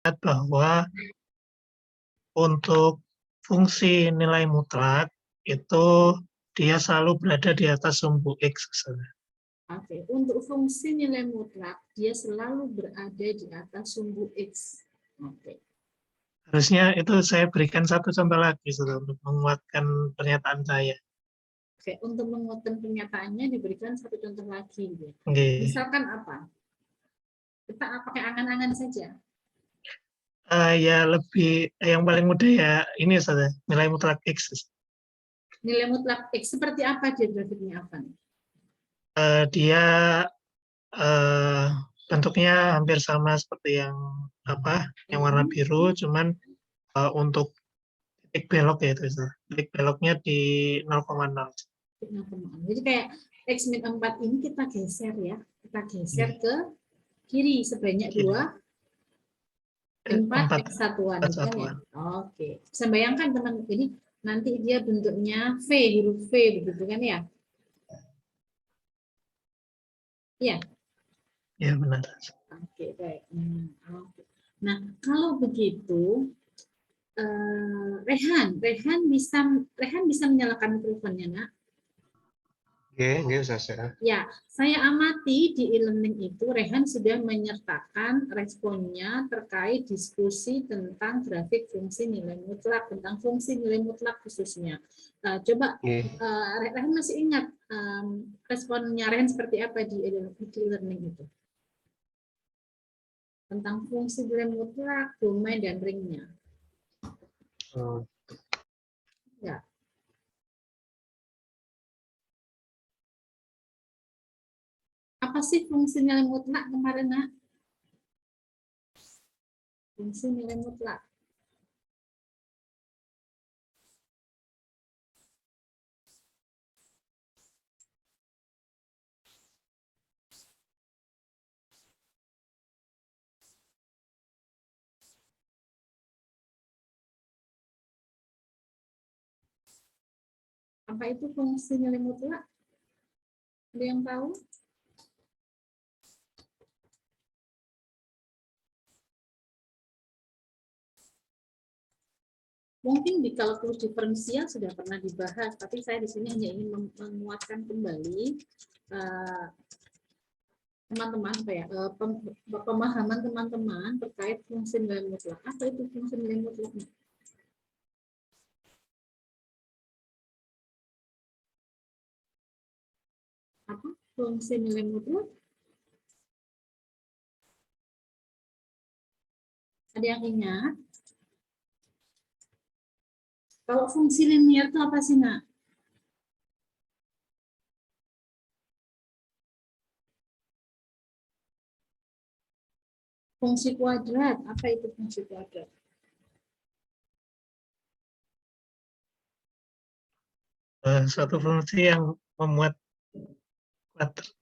bahwa untuk fungsi nilai mutlak itu dia selalu berada di atas sumbu X. Oke, untuk fungsi nilai mutlak, dia selalu berada di atas sumbu X. Oke. Harusnya itu saya berikan satu contoh lagi untuk menguatkan pernyataan saya. Oke, untuk menguatkan pernyataannya diberikan satu contoh lagi. Okay. Misalkan apa? Kita pakai angan-angan saja. Ya lebih yang paling mudah ya ini saja nilai mutlak X. Nilai mutlak X seperti apa dia grafiknya, Afan? Dia bentuknya hampir sama seperti yang yang warna biru, cuman untuk titik belok ya itu, titik beloknya di 0,0. Jadi kayak X min 4 ini kita geser ya, kita geser ke kiri sebanyak 4 X satuan, kan ya? Oke, bisa bayangkan teman, jadi nanti dia bentuknya V, huruf V begitu kan ya? Iya. Ya benar. Oke, baik. Nah, kalau begitu, Rehan bisa menyalakan mikrofonnya, nak? Oke, saya. Ya, saya amati di e-learning itu Rehan sudah menyertakan responnya terkait diskusi tentang grafik fungsi nilai mutlak, tentang fungsi nilai mutlak khususnya. Coba Rehan masih ingat responnya Rehan seperti apa di e-learning itu? Tentang fungsi nilai mutlak, domain, dan ringnya. Ya. Apa sih fungsi nilai mutlak kemarin, nak? Fungsi nilai mutlak. Apa itu fungsi nilai mutlak? Ada yang tahu? Mungkin di kalkulus diferensial sudah pernah dibahas, tapi saya di sini hanya ingin menguatkan kembali teman-teman, pemahaman teman-teman terkait fungsi nilai mutlak. Apa itu fungsi nilai mutlak? Apa fungsi nilai mutlak? Ada yang ingat? Kalau fungsi linear itu apa sih, nak? Fungsi kuadrat, apa itu fungsi kuadrat? Suatu fungsi yang memuat kuadrat.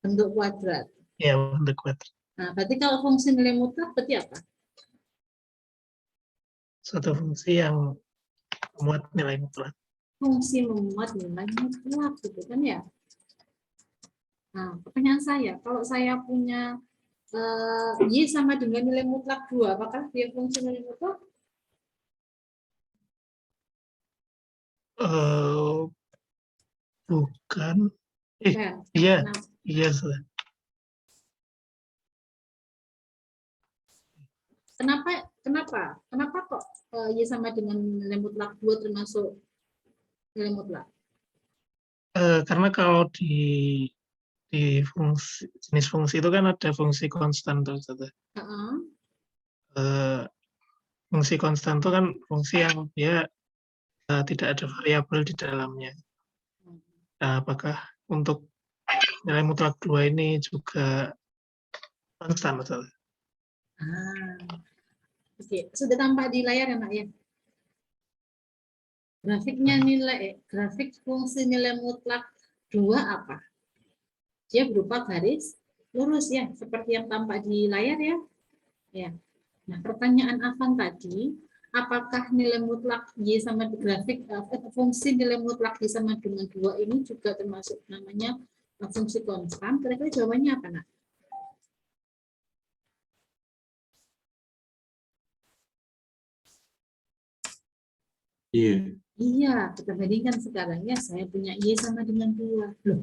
Bentuk kuadrat. Ya, bentuk kuadrat. Nah, berarti kalau fungsi nilai mutlak berarti apa? Suatu fungsi yang memuat nilai mutlak. Fungsi memuat nilai mutlak, gitu kan ya? Nah, pertanyaan saya, kalau saya punya Y sama dengan nilai mutlak 2, apakah dia fungsi nilai mutlak? Bukan. Iya. Iya sudah. Kenapa kok Y sama dengan nilai mutlak 2 termasuk nilai mutlak? Karena kalau di fungsi, jenis fungsi itu kan ada fungsi konstan tuh. Fungsi konstan itu kan fungsi yang dia tidak ada variabel di dalamnya. Nah, apakah untuk nilai mutlak 2 ini juga konstan? Oke, sudah tampak di layar ya, Nak ya? Grafik fungsi nilai mutlak 2 apa? Dia berupa garis lurus ya, seperti yang tampak di layar ya. Ya. Nah, pertanyaan Afan tadi, apakah nilai mutlak Y sama grafik fungsi nilai mutlak Y sama dengan 2 ini juga termasuk namanya fungsi konstan? Kira-kira jawabannya apa, Nak? Iya. Iya, kita bandingkan sekarang ya, saya punya Y sama dengan 2. Loh.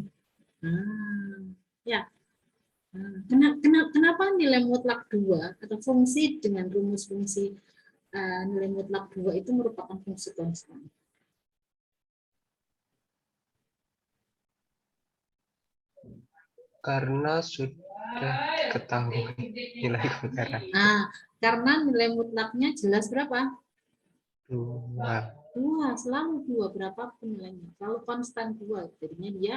Nah, ya. Nah, kenapa nilai mutlak 2 atau fungsi dengan rumus fungsi nilai mutlak 2 itu merupakan fungsi konstan? Karena sudah ketahui nilai kebenaran. Nah, karena nilai mutlaknya jelas berapa? 2. 2, selalu 2, berapapun nilainya. Kalau konstan 2, jadinya dia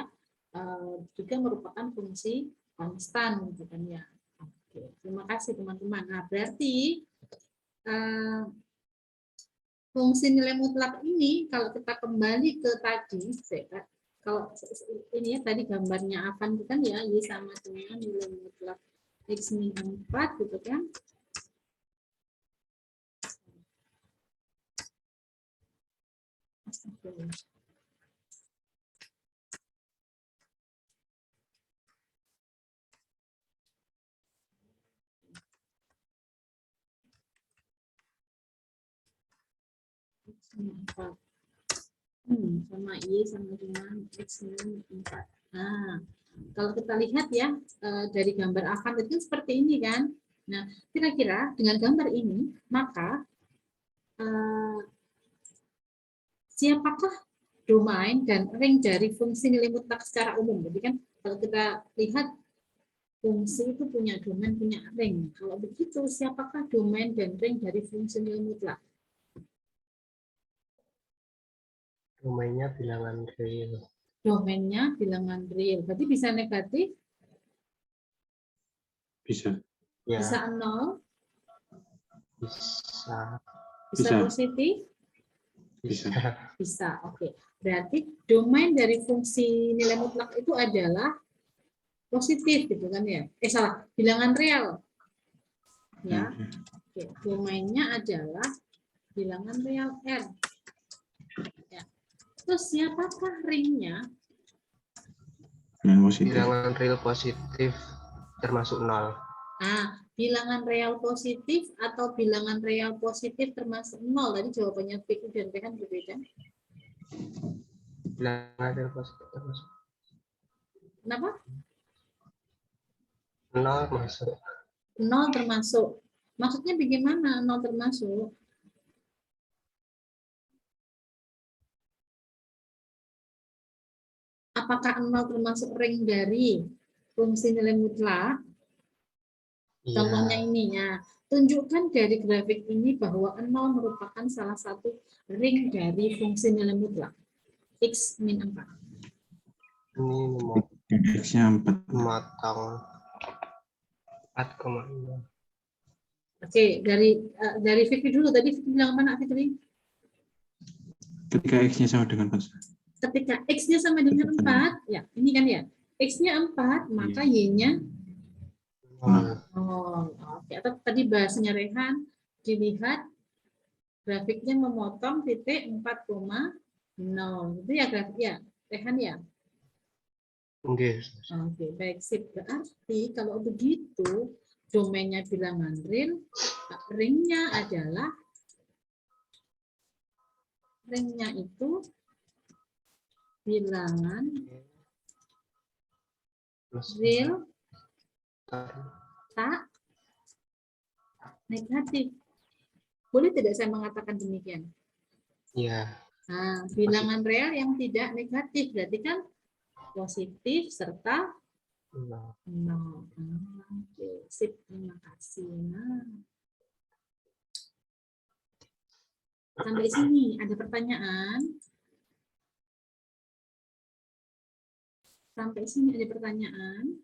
juga merupakan fungsi konstan, gitu kan ya. Oke, terima kasih teman-teman. Nah, berarti fungsi nilai mutlak ini kalau kita kembali ke tadi, kalau ini ya tadi gambarnya Avan itu kan ya, Y sama dengan nilai mutlak X min 4 gitu kan. Sama Y sama dengan X min 4. Nah, kalau kita lihat ya dari gambar Avan itu seperti ini kan. Nah, kira-kira dengan gambar ini maka siapakah domain dan ring dari fungsi nilai mutlak secara umum? Jadi kan kalau kita lihat fungsi itu punya domain, punya ring. Kalau begitu, siapakah domain dan ring dari fungsi nilai mutlak? Domainnya bilangan real. Domainnya bilangan real. Berarti bisa negatif? Bisa. Ya, Bisa 0? bisa. Bisa Bisa. positif? Bisa. Bisa, oke. Berarti domain dari fungsi nilai mutlak itu adalah positif gitu kan ya? Salah, bilangan real. Ya, oke. Domainnya adalah bilangan real R. Ya. Terus siapakah ringnya? Positif. Bilangan real positif termasuk 0. Nah, bilangan real positif atau bilangan real positif termasuk 0. Tadi jawabannya Vicky dan Rehan berbeda. Bilangan real positif termasuk Kenapa? 0 masuk. 0 termasuk. Maksudnya bagaimana 0 termasuk? Apakah 0 termasuk ring dari fungsi nilai mutlak? Iya. Contohnya ini ya. Tunjukkan dari grafik ini bahwa 0 merupakan salah satu ring dari fungsi nilai mutlak. X min 4. Ini X-nya 4. memotong 4,6. Oke, dari Vicky dulu. Tadi Vicky bilang apa, Nak Fitri? Ketika X-nya sama dengan 4. Ketika X-nya sama dengan 4, ya ini kan ya, X-nya 4, maka Y-nya 0. Oke, atau tadi bahasanya Rehan, dilihat grafiknya memotong titik 4,0. Itu ya grafik ya, Rehan ya? Oke. Oke, baik, sip. Berarti kalau begitu, domainnya bilangan real, ringnya adalah, ringnya itu bilangan real tak negatif. Boleh tidak saya mengatakan demikian? Iya. Nah, bilangan real yang tidak negatif berarti kan positif serta 0. Oke, sip, terima kasih. Nah, sampai sini ada pertanyaan? Sampai sini ada pertanyaan?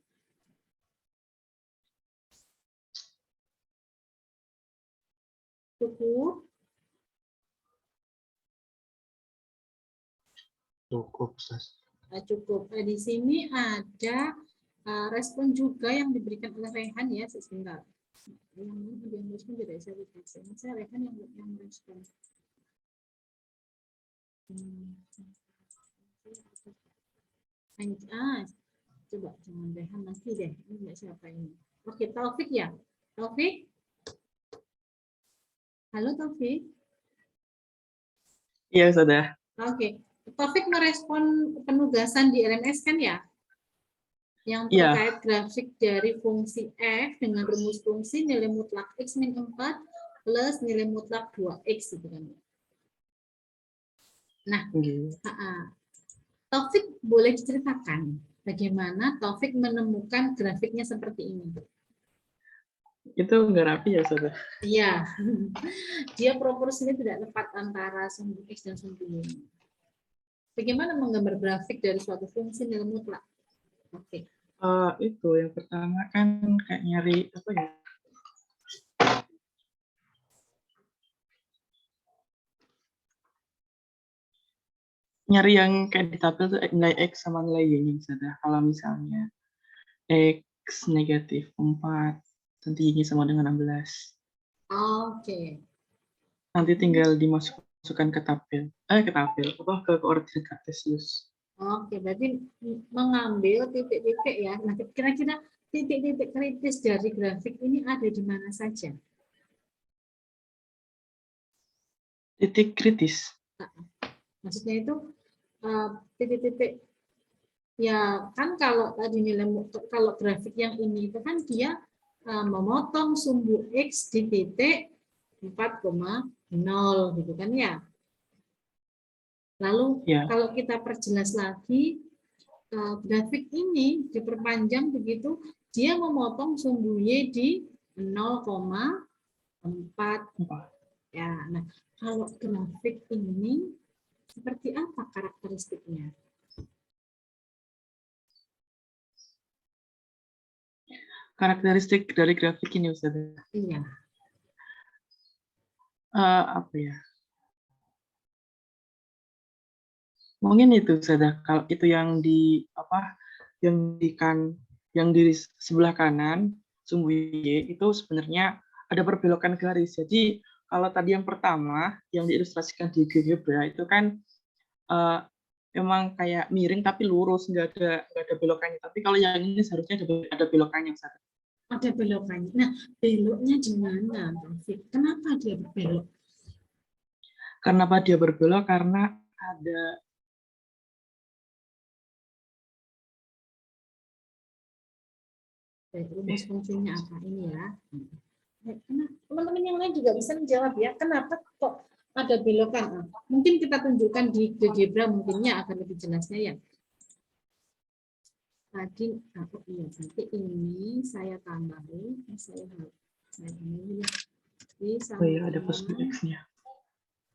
Cukup? Cukup. Cukup. Di sini ada respon juga yang diberikan oleh Rehan ya, sebentar. Yang respon tidak saya lihat. Saya Rehan yang respon. Coba jangan Rehan nanti deh. Ini enggak siapa ini. Oke, Taufik ya. Taufik? Halo Taufik. Iya, sudah. Oke. Taufik merespon penugasan di LMS kan ya? Yang Iya. terkait grafik dari fungsi f dengan rumus fungsi nilai mutlak x min 4 plus nilai mutlak 2x gitu kan. Nah, Taufik boleh diceritakan bagaimana Taufik menemukan grafiknya seperti ini? Itu nggak rapi ya, sudah. Iya, dia proporsinya tidak tepat antara sumbu x dan sumbu y. Bagaimana menggambar grafik dari suatu fungsi nilai mutlak? Oke. Itu yang pertama kan kayak nyari apa ya? Nyari yang kayak di tabel tuh nilai x sama nilai y-nya sudah. Kalau misalnya x negatif 4, nanti y-nya sama dengan 16. Oke. Nanti tinggal dimasukkan ke tabel. Ke koordinat kartesius. Oke, berarti mengambil titik-titik ya. Nah, kira-kira titik-titik kritis dari grafik ini ada di mana saja? Titik kritis. Maksudnya itu titik-titik ya kan kalau tadi nilai kalau grafik yang ini itu kan dia memotong sumbu x di titik 4,0 gitu kan ya. Lalu Ya. kalau kita perjelas lagi grafik ini diperpanjang begitu, dia memotong sumbu y di 0,4. Ya, nah kalau grafik ini seperti apa karakteristiknya? Karakteristik dari grafik ini, Ustaz. Iya. Apa ya? Mungkin itu saja. Kalau itu yang di apa? Yang di sebelah kanan sumbu y itu sebenarnya ada perbelokan garis. Jadi kalau tadi yang pertama yang diilustrasikan di GeoGebra itu kan emang kayak miring tapi lurus, nggak ada belokannya. Tapi kalau yang ini seharusnya ada belokannya, Ustaz. Ada belokannya. Nah, beloknya di mana, Taufik? Kenapa dia berbelok? Kenapa dia berbelok? Karena ada rumus fungsinya apa ini ya? Teman-teman yang lain juga bisa menjawab ya. Kenapa kok ada belokan? Mungkin kita tunjukkan di GeoGebra mungkinnya akan lebih jelasnya ya. Tadi iya nanti ini saya tambahin, saya tambahin ya. oh ya, ada positif x-nya.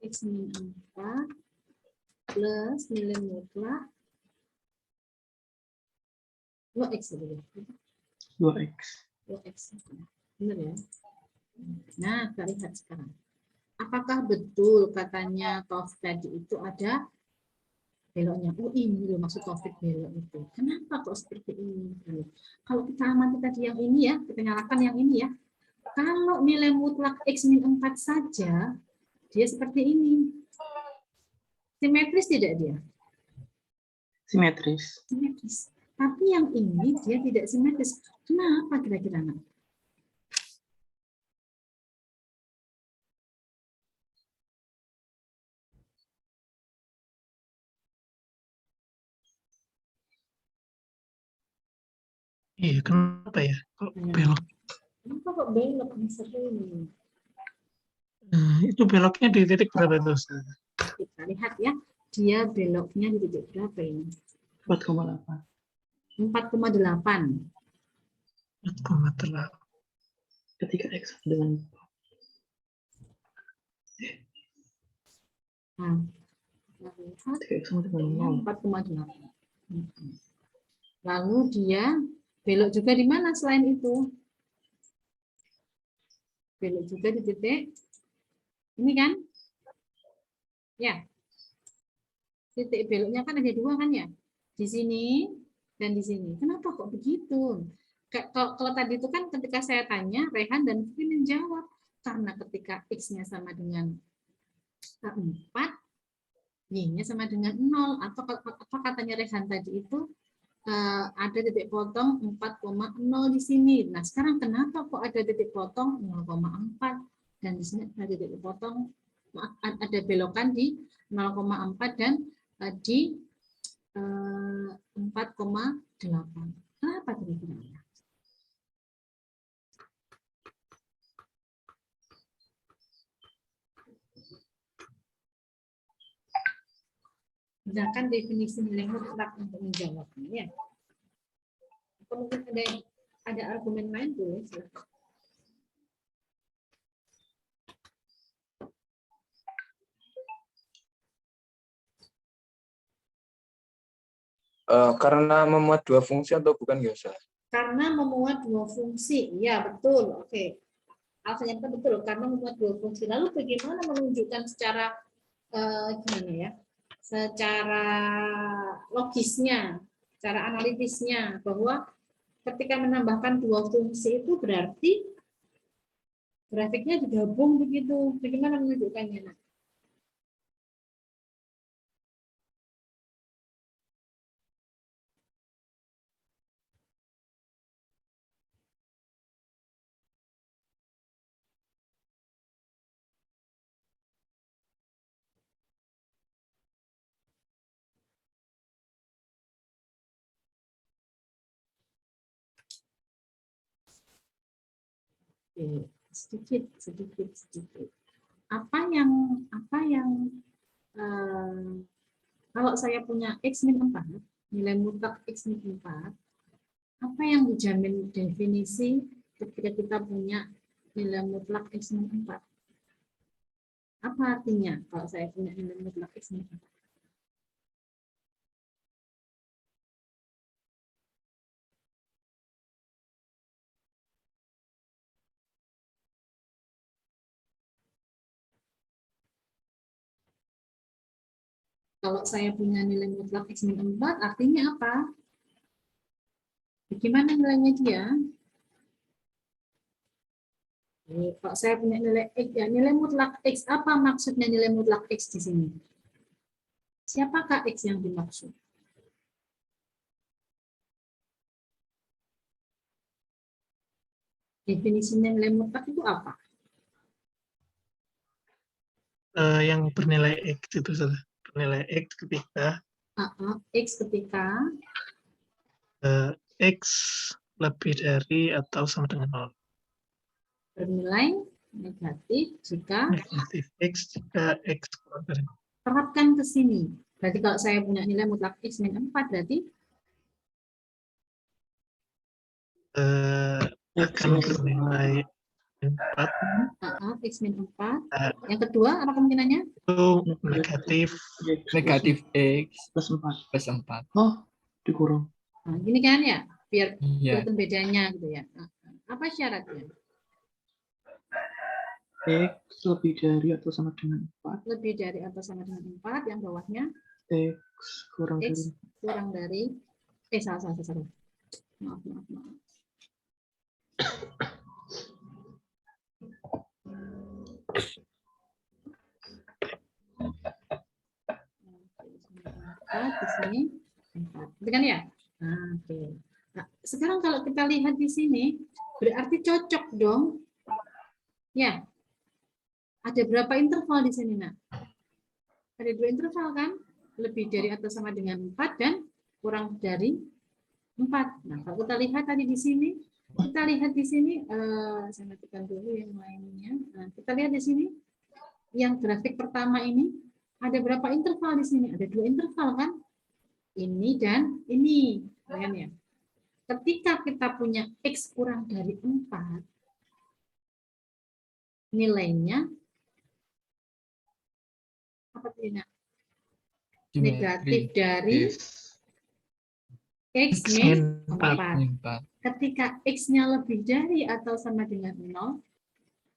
X min 4 plus nilai mutlak 2x ya. 2x. 2x. Benar ya? Nah, kita lihat sekarang. Apakah betul katanya Taufik tadi itu ada beloknya? Oh ini loh maksud Taufik belok itu. Kenapa kok seperti ini? Kalau kita amati tadi yang ini ya, kita nyalakan yang ini ya. Kalau nilai mutlak X min 4 saja, dia seperti ini. Simetris tidak dia? Simetris. Simetris. Tapi yang ini dia tidak simetris. Kenapa kira-kira? Iya, kenapa ya? Kok belok? Kenapa kok belok? Seru. Nah, itu beloknya di titik berapa itu, Ustaz? Kita lihat ya, dia beloknya di titik berapa ini? 4,8. 4,8. 4,8. Ketika x dengan Nah, 4,8. Lalu dia belok juga di mana selain itu? Belok juga di titik ini kan? Ya. Titik beloknya kan ada dua kan ya? Di sini dan di sini. Kenapa kok begitu? Kalau tadi itu kan ketika saya tanya, Rehan dan Fikri menjawab. Karena ketika X-nya sama dengan 4, Y-nya sama dengan 0. Atau apa katanya Rehan tadi itu, ada titik potong 4,0 di sini. Nah, sekarang kenapa kok ada titik potong 0,4 dan di sini ada titik potong ada belokan di 0,4 dan di 4,8. Kenapa kira-kira? Gunakan definisi nilai mutlak untuk menjawabnya. Ya. Atau mungkin ada argumen lain boleh silakan. Karena memuat dua fungsi atau bukan ya, Ustaz? Karena memuat dua fungsi, ya betul. Oke, alasannya itu betul karena memuat dua fungsi. Lalu bagaimana menunjukkan secara gimana ya? Secara logisnya, secara analitisnya bahwa ketika menambahkan dua fungsi itu berarti grafiknya digabung begitu. Bagaimana menunjukkannya? Sedikit. Apa yang kalau saya punya X min 4, nilai mutlak X min 4, apa yang dijamin definisi ketika kita punya nilai mutlak X min 4? Apa artinya kalau saya punya nilai mutlak X min 4? Kalau saya punya nilai mutlak X min 4, artinya apa? Bagaimana nilainya dia? Kalau saya punya nilai X, ya nilai mutlak X, apa maksudnya nilai mutlak X di sini? Siapakah X yang dimaksud? Definisi nilai mutlak itu apa? Yang bernilai X itu sudah bernilai X ketika X ketika X lebih dari atau sama dengan 0. bernilai negatif jika Negatif X jika X kurang dari 0. terapkan ke sini. Berarti kalau saya punya nilai mutlak X min 4 berarti Akan bernilai 4. X min 4. Yang kedua apa kemungkinannya? Itu negatif X plus 4. plus 4. Oh, dikurang. Nah, gini kan ya, biar Iya. kelihatan bedanya gitu ya. Nah, apa syaratnya? X lebih dari atau sama dengan 4. Lebih dari atau sama dengan 4, yang bawahnya X kurang dari X kurang dari salah. Maaf. Di sini 4. Itu kan ya? Nah, oke. Nah, sekarang kalau kita lihat di sini, berarti cocok dong. Ya. Ada berapa interval di sini, Nak? Ada 2 interval kan? Lebih dari atau sama dengan 4 dan kurang dari 4. Nah, kalau kita lihat tadi di sini, saya matikan dulu yang lainnya. Nah, kita lihat di sini, yang grafik pertama ini, ada berapa interval di sini? Ada 2 interval kan? Ini dan ini. Ya. Ketika kita punya X kurang dari 4, nilainya apa tidak? Negatif dari X min 4. Ketika X-nya lebih dari atau sama dengan 0,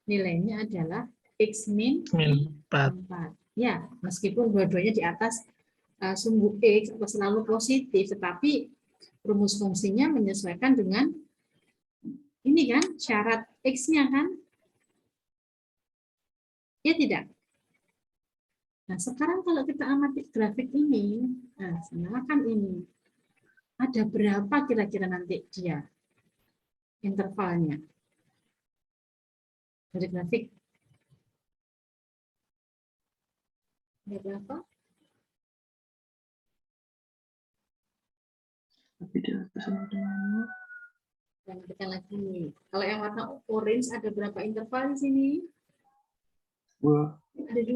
nilainya adalah X min 4. Ya, meskipun dua-duanya di atas sumbu X atau selalu positif, tetapi rumus fungsinya menyesuaikan dengan ini kan, syarat X-nya kan? Ya tidak? Nah, sekarang kalau kita amati grafik ini, nah, silakan ini. Ada berapa kira-kira nanti dia intervalnya? Dari grafik. Ada berapa? Lebih dari atau sama dengan Dan kita lagi. Kalau yang warna orange ada berapa interval di sini? 2. Ada 2.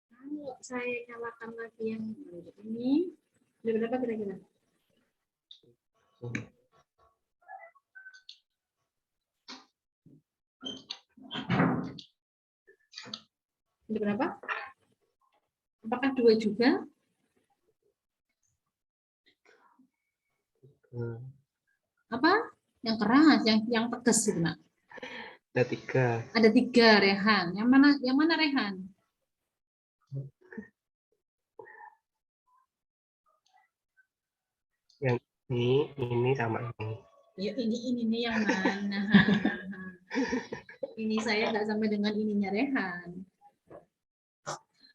Kalau saya nyalakan lagi yang ini, ada berapa kira-kira? Ada berapa? Apakah 2 juga? Apa? Yang keras, yang tegas gitu, Nak. Ada 3. Ada 3, Rehan. Yang mana Rehan? Yang ini sama ini. Ya ini nih yang mana? Ini saya nggak sampai dengan ininya Rehan.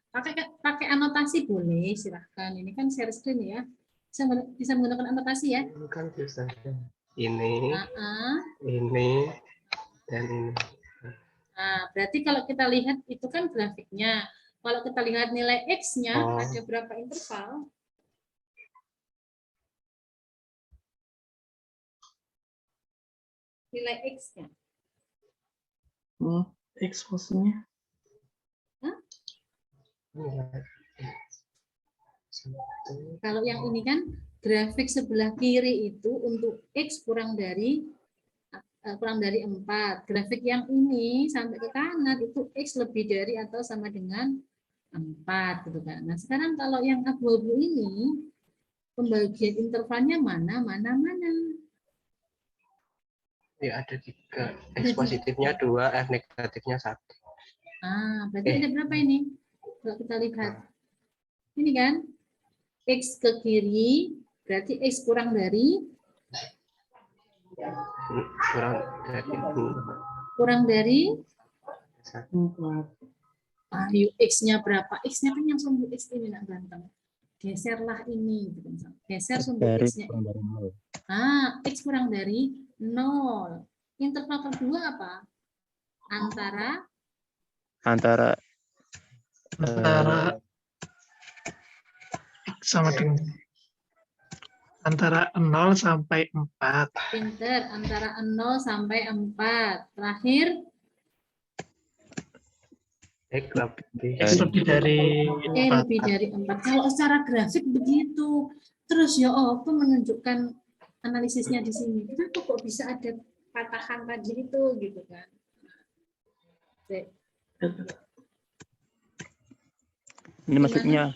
Pakai anotasi boleh, silahkan. Ini kan share screen ya. Bisa menggunakan anotasi ya. Ini kan bisa. Ini, Nah, ini, dan ini. nah, berarti kalau kita lihat itu kan grafiknya. Kalau kita lihat nilai X-nya Oh. ada berapa interval? Nilai X-nya. X maksudnya. Kalau yang ini kan grafik sebelah kiri itu untuk X kurang dari 4. Grafik yang ini sampai ke kanan itu X lebih dari atau sama dengan 4 gitu kan. Nah, sekarang kalau yang abu-abu ini pembagian intervalnya mana? Ya ada 3. X positifnya 2, F negatifnya 1. Berarti ada berapa ini? Kalau kita lihat. Ini kan X ke kiri berarti X kurang dari Kurang dari 4. ayo X-nya berapa? X-nya kan yang sumbu X ini nak ganteng. Geserlah ini gitu kan. Geser sumbu X-nya. X kurang dari 0. Interval kedua apa? Antara Antara X sama dengan antara 0 sampai 4. pinter, antara 0 sampai 4. Terakhir X Lebih dari lebih dari 4. Kalau secara grafik begitu. Terus ya apa menunjukkan analisisnya di sini. Kenapa kok bisa ada patahan tadi itu gitu kan? Ini maksudnya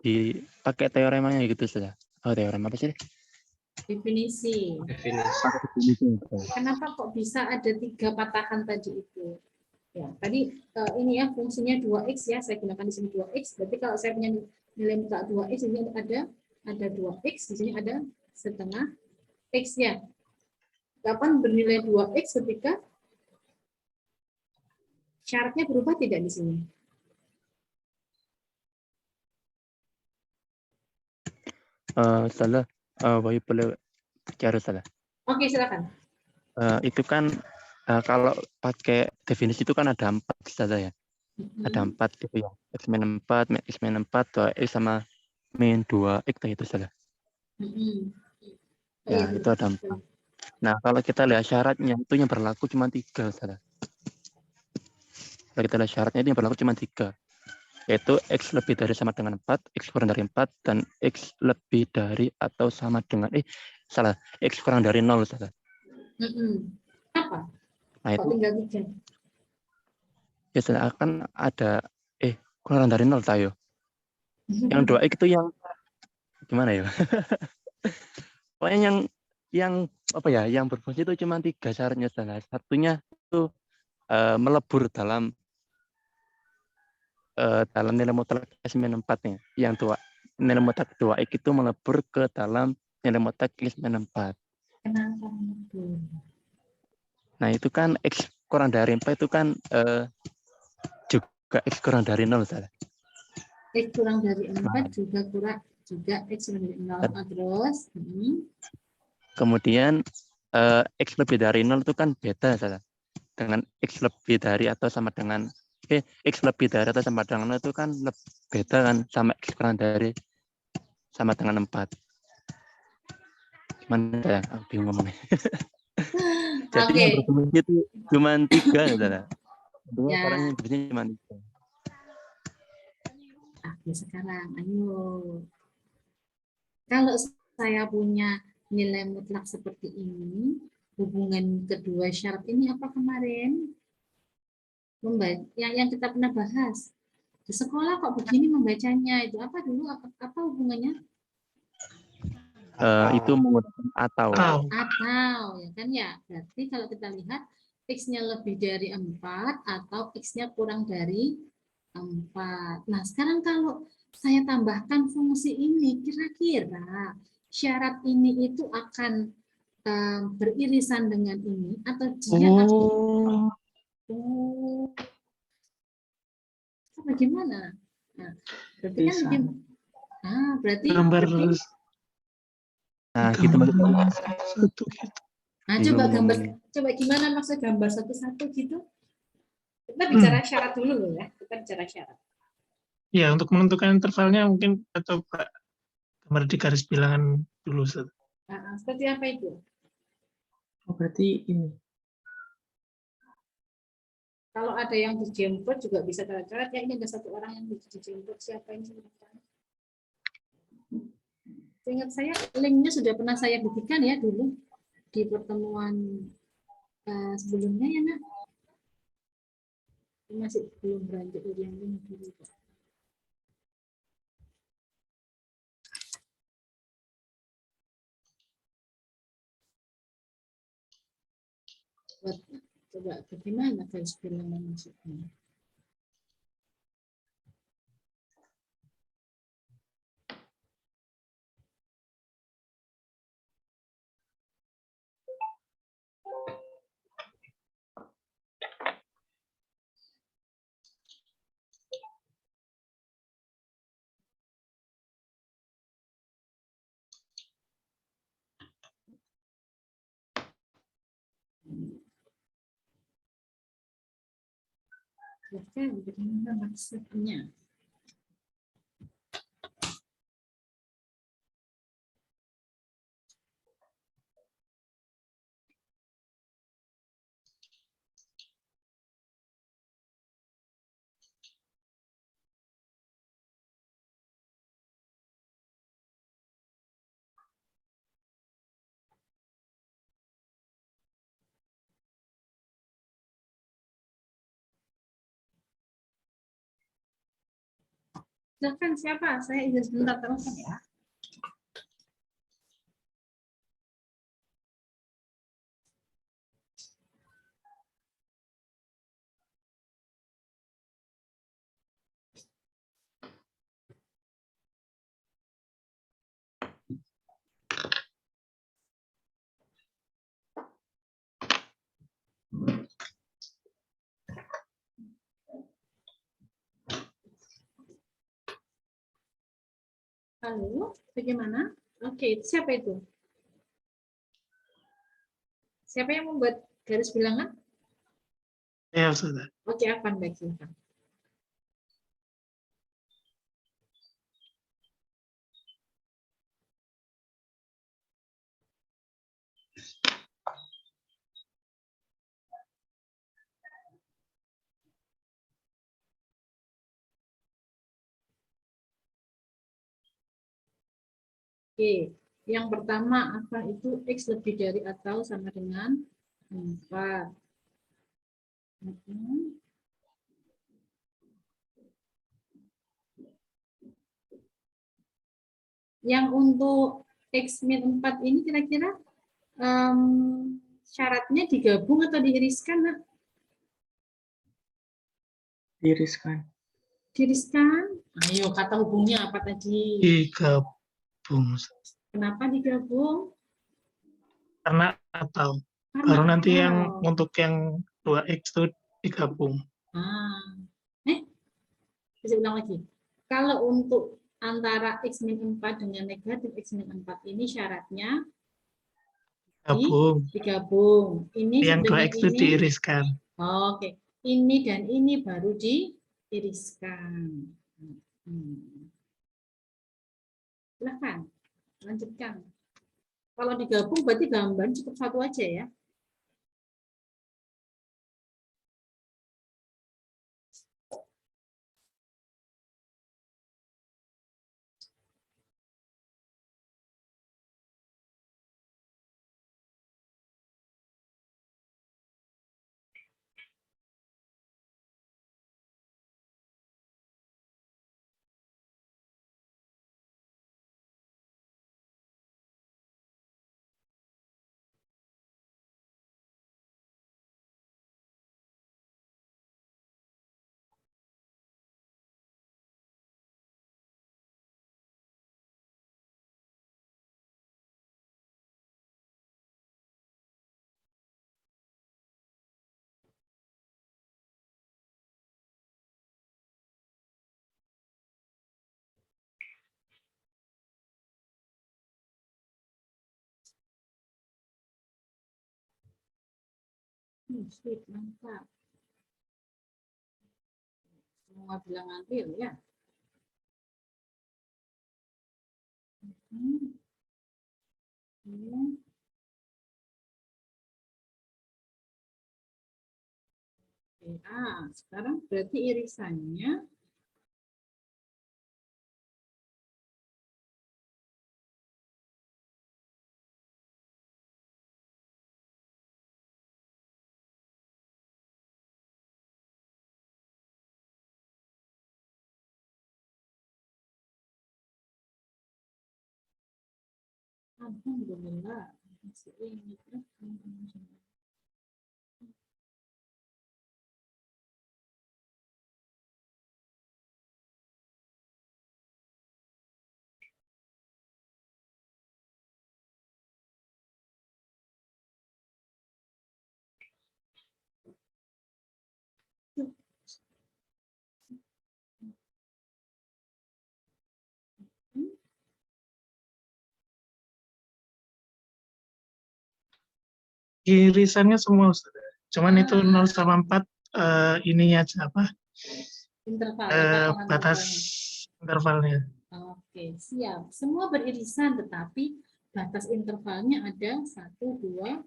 dipakai teoremanya gitu saja. Oh, teorema apa sih? Definisi. Kenapa kok bisa ada 3 patahan tadi itu? Ya, tadi ini ya fungsinya 2x ya, saya gunakan di sini 2x. Berarti kalau saya punya nilai mutlak 2x ini ada 2x, di sini ada setengah x ya. Kapan bernilai 2x ketika syaratnya berubah tidak di sini? Salah, Bayu boleh bicara salah. Oke, silakan. Itu kan kalau pakai definisi itu kan ada 4 saja ya. Ada 4 gitu ya. X min 4, X min 4, 2X sama min 2X itu salah. Ya, itu ada 4. Nah, kalau kita lihat syaratnya itu yang berlaku cuma 3 salah. Kalau kita lihat syaratnya itu yang berlaku cuma 3. Yaitu X lebih dari sama dengan 4, X kurang dari 4, dan X lebih dari atau sama dengan, X kurang dari 0, salah. Apa? Nah, Kok itu tinggal 3? biasanya akan ada, kurang dari 0, tayo. Yang 2X itu yang, gimana ya? Pokoknya yang apa ya, yang berfungsi itu cuma 3 syaratnya, salah. Satunya itu melebur dalam nilai mutlak X min 4-nya. Yang nilai mutlak 2X itu melebur ke dalam nilai mutlak X min 4. Kenapa melebur? Nah, itu kan X kurang dari 4 itu kan juga X kurang dari 0, salah. X kurang dari 4 juga X kurang dari 0. Terus kemudian X lebih dari 0 itu kan beda, salah. Dengan X lebih dari atau sama dengan X lebih dari atau sama dengan 0 itu kan beda kan sama X kurang dari sama dengan 4. Gimana ya? Aku bingung ngomongnya. Jadi Oke. yang berfungsi itu cuma 3, saudara. Dua Ya. sekarang yang berfungsi cuma 3. Oke, sekarang ayo. Kalau saya punya nilai mutlak seperti ini, hubungan kedua syarat ini apa kemarin? Yang kita pernah bahas. Di sekolah kok begini membacanya, itu apa dulu? Apa hubungannya? Itu menggunakan atau. Atau, ya kan ya. Berarti kalau kita lihat X-nya lebih dari 4 atau X-nya kurang dari 4. Nah, sekarang kalau saya tambahkan fungsi ini, kira-kira syarat ini itu akan beririsan dengan ini atau dia akan bagaimana? Nah, berarti kan berarti Gambar Nah, gitu maksudnya. satu gitu. Nah, coba gimana maksud gambar satu-satu gitu? Kita bicara syarat dulu loh ya. Kita bicara syarat. Ya, untuk menentukan intervalnya mungkin atau gambar di garis bilangan dulu. Nah, seperti apa itu? Oh, berarti ini. Kalau ada yang dijemput juga bisa coret-coret ya. Ini ada satu orang yang dijemput. Siapa ini? Ingat saya linknya sudah pernah saya buktikan ya dulu di pertemuan sebelumnya ya nak. Masih belum beranjak dari yang ini dulu. Coba bagaimana garis bilangan maksudnya? Bagaimana maksudnya? Silahkan siapa? Saya izin sebentar terus ya. Halo, bagaimana? Oke, siapa itu? Siapa yang membuat garis bilangan? Ya, sudah. Oke, Afan, baik, silakan. Oke, yang pertama apa itu X lebih dari atau sama dengan 4. Yang untuk X min 4 ini kira-kira syaratnya digabung atau diiriskan? Nah? Diiriskan. Diiriskan? Ayo, kata hubungnya apa tadi? Digabung. Kenapa digabung? Karena atau. Baru nanti yang untuk yang 2X itu digabung. Bisa ulang lagi. Kalau untuk antara X min 4 dengan negatif X min 4 ini syaratnya digabung. Ini yang 2X itu diiriskan. Oke. Ini dan ini baru diiriskan. Silahkan, lanjutkan. Kalau digabung berarti gambar cukup satu aja ya. Sip, mantap. Semua bilang ngambil ya. Sekarang berarti irisannya alhamdulillah. Masih ingat. Irisannya semua, Ustaz. Cuman itu 0 sama 4 ininya aja apa? Interval, Batas intervalnya. Oke, siap. Semua beririsan, tetapi batas intervalnya ada 1, 2,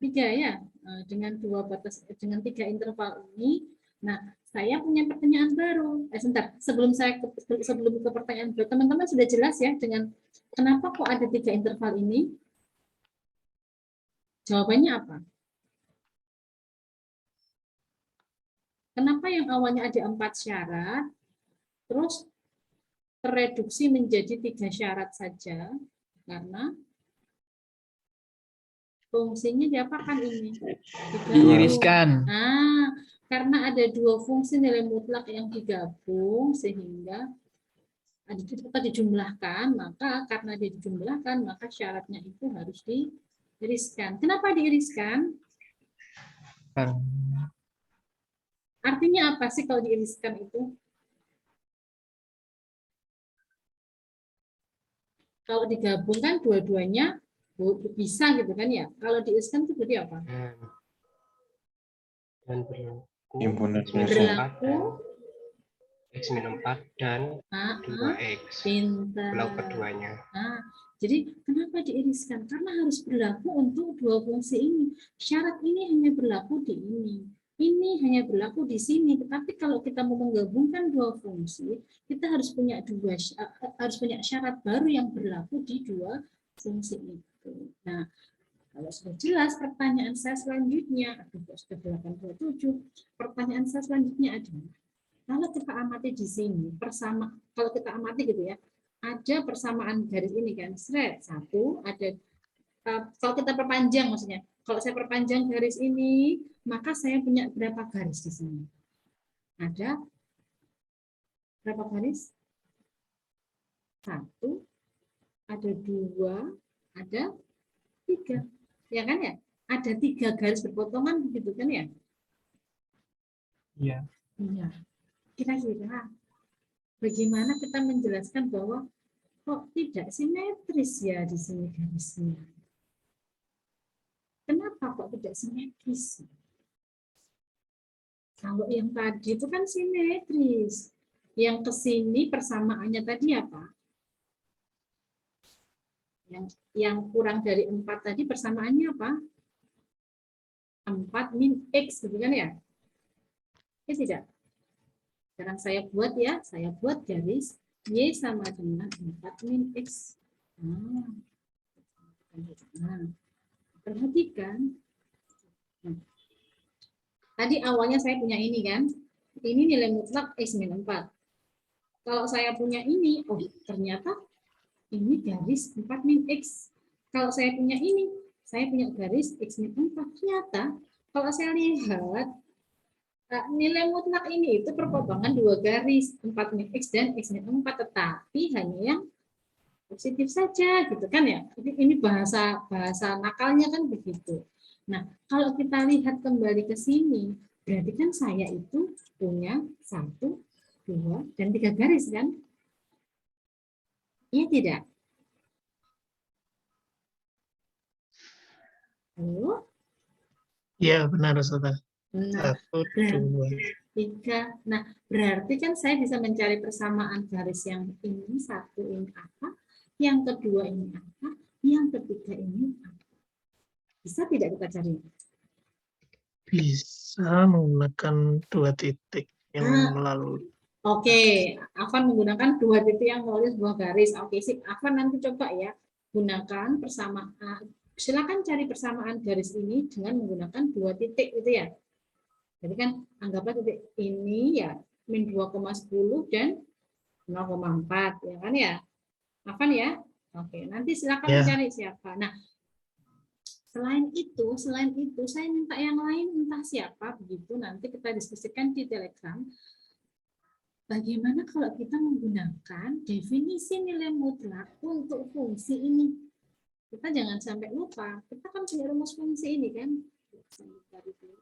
3 ya. Dengan dengan 3 interval ini, nah saya punya pertanyaan baru. Sebentar, sebelum ke pertanyaan baru, teman-teman sudah jelas ya dengan kenapa kok ada 3 interval ini? Jawabannya apa? Kenapa yang awalnya ada 4 syarat, terus tereduksi menjadi 3 syarat saja? Karena fungsinya diapakan ini? Diiriskan. Karena ada 2 fungsi nilai mutlak yang digabung, sehingga dijumlahkan, maka karena dijumlahkan, maka syaratnya itu harus diiriskan. Kenapa diiriskan? Artinya apa sih kalau diiriskan itu? Kalau digabungkan dua-duanya bisa gitu kan ya. Kalau diiriskan itu berarti apa? Dan berlaku X-4 dan 2X. Berlaku keduanya. Jadi kenapa diiriskan? Karena harus berlaku untuk 2 fungsi ini. Syarat ini hanya berlaku di ini hanya berlaku di sini. Tetapi kalau kita mau menggabungkan 2 fungsi, kita harus punya syarat baru yang berlaku di 2 fungsi itu. Nah, kalau sudah jelas, pertanyaan saya selanjutnya, sudah 87. Pertanyaan saya selanjutnya adalah, kalau kita amati di sini, kalau kita amati gitu ya, ada persamaan garis ini kan, satu ada, kalau kita perpanjang maksudnya, kalau saya perpanjang garis ini, maka saya punya berapa garis di sini? Ada berapa garis? 1, ada 2, ada 3, ya kan ya? Ada 3 garis berpotongan begitu kan ya? Iya. Iya. Kira-kira bagaimana kita menjelaskan bahwa kok tidak simetris ya di sini garisnya? Kenapa kok tidak simetris? Kalau yang tadi itu kan simetris. Yang ke sini persamaannya tadi apa? Yang kurang dari 4 tadi persamaannya apa? 4 min X, gitu kan ya? Ya tidak? Sekarang saya buat ya, saya buat garis Y sama dengan 4 min X. Nah, perhatikan. Tadi awalnya saya punya ini kan, ini nilai mutlak X min 4. Kalau saya punya ini, oh ternyata ini garis 4 min X. Kalau saya punya ini, saya punya garis X min 4. Ternyata kalau saya lihat, nilai mutlak ini itu perpotongan dua garis, 4 min X dan X min 4, tetapi hanya yang positif saja, gitu kan ya. Ini bahasa nakalnya kan begitu. Nah, kalau kita lihat kembali ke sini, berarti kan saya itu punya 1, 2, dan 3 garis kan? Iya tidak? Halo? Iya, benar, Saudara. Nah, 1, 2. 3. Nah, berarti kan saya bisa mencari persamaan garis yang ini, 1 ini apa, yang kedua ini apa, yang ketiga ini apa. Bisa tidak kita cari? Bisa menggunakan 2 titik yang melalui. Oke, Afan menggunakan 2 titik yang melalui sebuah garis. Oke, sip. Afan nanti coba ya, gunakan persamaan. Silakan cari persamaan garis ini dengan menggunakan 2 titik itu ya. Jadi kan anggaplah titik ini ya min 2,10 dan 0,4 ya kan ya. Afan ya. Oke, nanti silakan Ya. mencari siapa. Nah, selain itu saya minta yang lain entah siapa begitu, nanti kita diskusikan di Telegram. Bagaimana kalau kita menggunakan definisi nilai mutlak untuk fungsi ini? Kita jangan sampai lupa, kita kan punya rumus fungsi ini kan.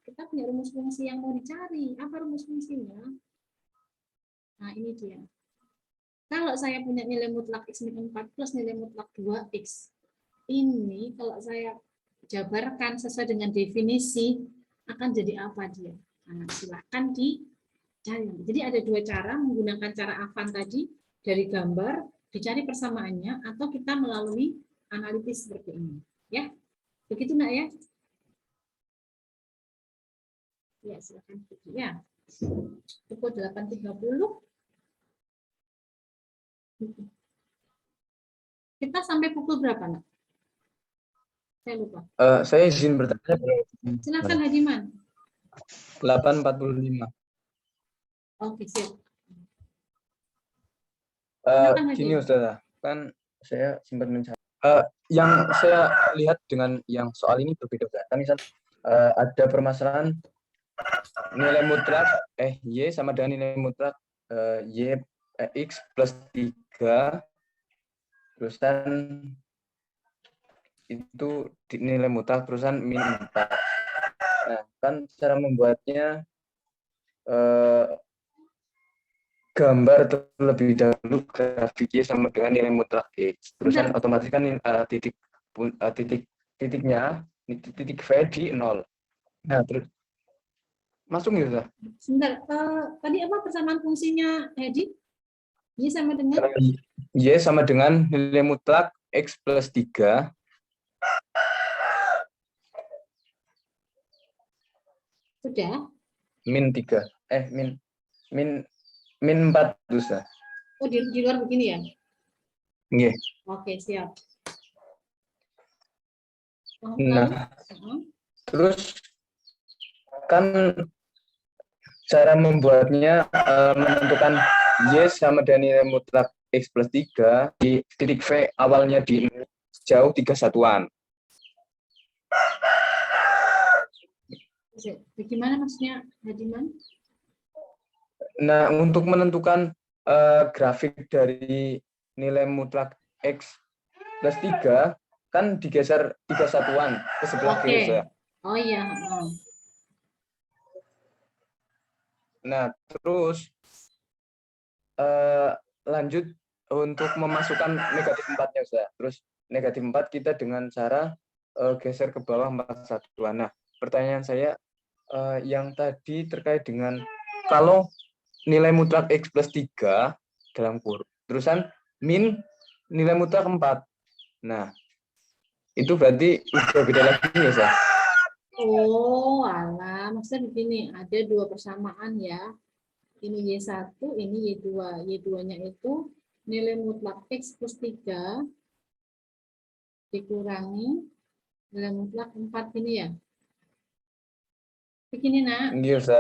Kita punya rumus fungsi yang mau dicari. Apa rumus fungsinya? Nah, ini dia. Kalau saya punya nilai mutlak X min 4 plus nilai mutlak 2X, ini kalau saya jabarkan sesuai dengan definisi, akan jadi apa dia? Nah, silakan dicari. Jadi ada 2 cara, menggunakan cara Afan tadi, dari gambar, dicari persamaannya, atau kita melalui analitis seperti ini. Ya, begitu nak ya? Ya, silakan. Ya, pukul 8.30. Kita sampai pukul berapa, nak? Saya lupa. Saya izin bertanya. Silakan Hadiman. 8.45. Oke, siap. Gini Ustazah, kan saya sempat mencari. Yang saya lihat dengan yang soal ini berbeda. Kan misal ada permasalahan nilai mutlak Y sama dengan nilai mutlak Y X plus 3, terusan itu nilai mutlak terusan min 4. Nah, kan cara membuatnya gambar terlebih dahulu grafik Y sama dengan nilai mutlak X. Terusan otomatis kan titiknya titik V di 0. Nah, terus masuk gitu. Sebentar, tadi apa persamaan fungsinya Hedi? Y sama dengan? Y sama dengan nilai mutlak X plus 3. Sudah? Min 3. Min 4 Ustaz. Oh, di luar begini ya? Nggih. Oke, siap. Nah, terus kan cara membuatnya menentukan Y sama dengan nilai mutlak X plus 3 di titik V awalnya di jauh 3 satuan. Bagaimana maksudnya, Hadiman? Nah, untuk menentukan grafik dari nilai mutlak X plus 3 kan digeser 3 satuan ke sebelah kiri. Oh iya. Nah, terus lanjut untuk memasukkan negatif 4-nya, Ustaz. Terus negatif 4 kita dengan cara geser ke bawah 4 satuan. Nah, pertanyaan saya, yang tadi terkait dengan kalau nilai mutlak X plus 3 dalam kurung, terusan min nilai mutlak 4. Nah, itu berarti udah beda lagi nih, Sa. Oh, alah, maksudnya begini, ada dua persamaan ya. Ini Y1, ini Y2. Y2-nya itu nilai mutlak X plus 3 dikurangi nilai mutlak 4 ini ya. Begini, Nak. Nggih, Sa.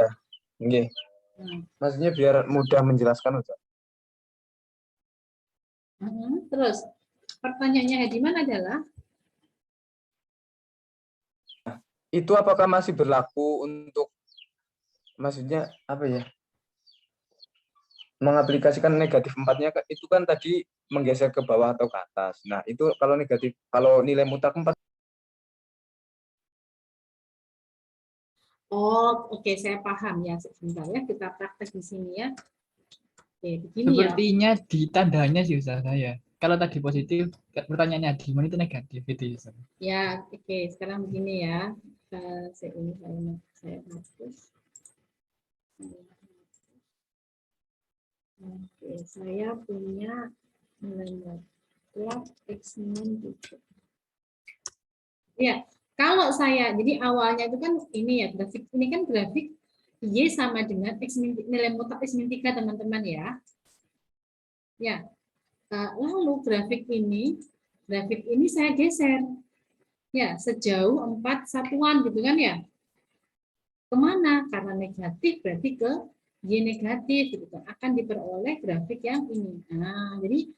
Nggih. Maksudnya biar mudah menjelaskan, Ustaz. Terus, pertanyaannya Hediman adalah, itu apakah masih berlaku untuk, maksudnya apa ya, mengaplikasikan negatif 4-nya itu kan tadi menggeser ke bawah atau ke atas. Nah, itu kalau negatif, kalau nilai mutlak 4. oh, oke, saya paham ya. Sebentar ya, kita praktek di sini ya. Oke, begini ya. Sepertinya di tandanya sih Ustaz saya. Kalau tadi positif, pertanyaannya Adiman itu negatif itu Ustaz. Ya, oke, sekarang begini ya. Saya hapus. Oke, saya punya nilai mutlak X min 7. Ya, kalau saya, jadi awalnya itu kan ini ya, grafik ini kan grafik Y sama dengan X min, nilai mutlak X min 3 teman-teman ya. Ya, lalu grafik ini saya geser. Ya, sejauh 4 satuan gitu kan ya. Kemana? Karena negatif berarti ke Y negatif gitu kan. Akan diperoleh grafik yang ini. Nah, jadi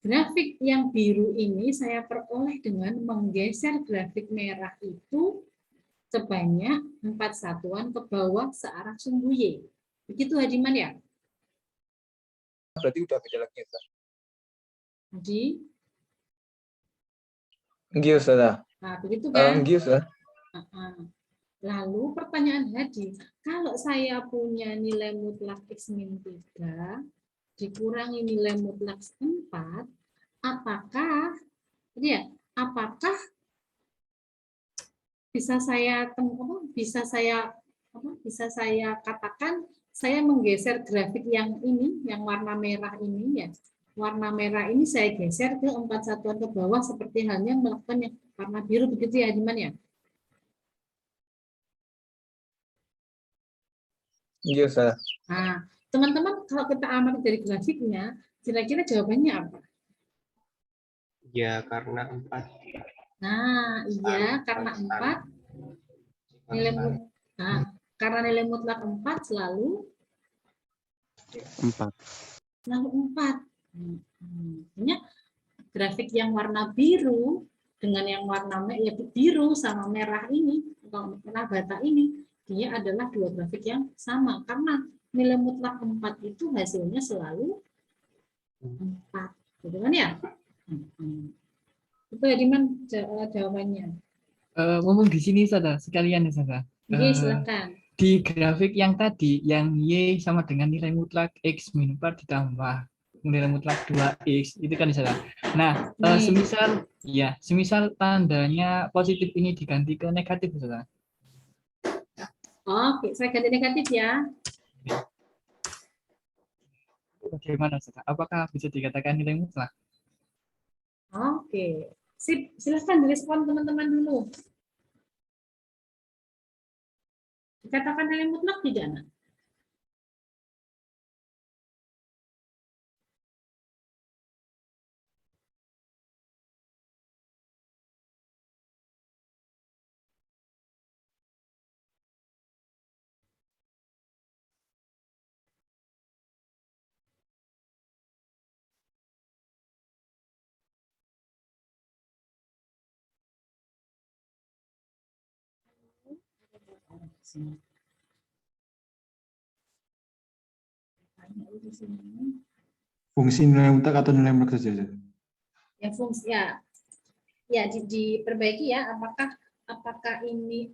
grafik yang biru ini saya peroleh dengan menggeser grafik merah itu sebanyak 4 satuan ke bawah searah sumbu Y. Begitu Hadiman ya? Berarti udah beda lagi, Ustaz. Jadi, Nggih, Ustaz. nah begitu kan? Nggih, Ustaz. Lalu pertanyaan Hadi, kalau saya punya nilai mutlak X min 3 dikurangi nilai mutlak 4, apakah bisa saya katakan saya menggeser grafik yang ini, yang warna merah ini ya. Warna merah ini saya geser ke 4 satuan ke bawah seperti halnya melakukan yang warna biru, begitu ya Diman ya? Iya, Ustaz. Nah, teman-teman kalau kita amati dari grafiknya, kira-kira jawabannya apa? Ya, karena 4. Nah, iya, karena 4 nilai karena nilai mutlak 4 selalu 4. 4. Artinya grafik yang warna biru dengan yang warna biru sama merah ini atau merah bata ini, dia adalah dua grafik yang sama karena nilai mutlak 4 itu hasilnya selalu 4. Gitu kan ya? Itu ya Diman jawabannya. Ngomong di sini Ustaz, sekalian ya Ustaz. Oke, silakan. Di grafik yang tadi, yang Y sama dengan nilai mutlak X min 4 ditambah nilai mutlak 2X, itu kan Ustaz. Nah, semisal tandanya positif ini diganti ke negatif Ustaz. Oke, saya ganti negatif ya. Bagaimana Ustaz? Apakah bisa dikatakan nilai mutlak? Oke, sip. Silahkan direspon teman-teman dulu. Dikatakan nilai mutlak tidak, Nak? Fungsi nilai mutlak atau nilai mutlak saja? Ya, fungsi ya diperbaiki ya. Apakah ini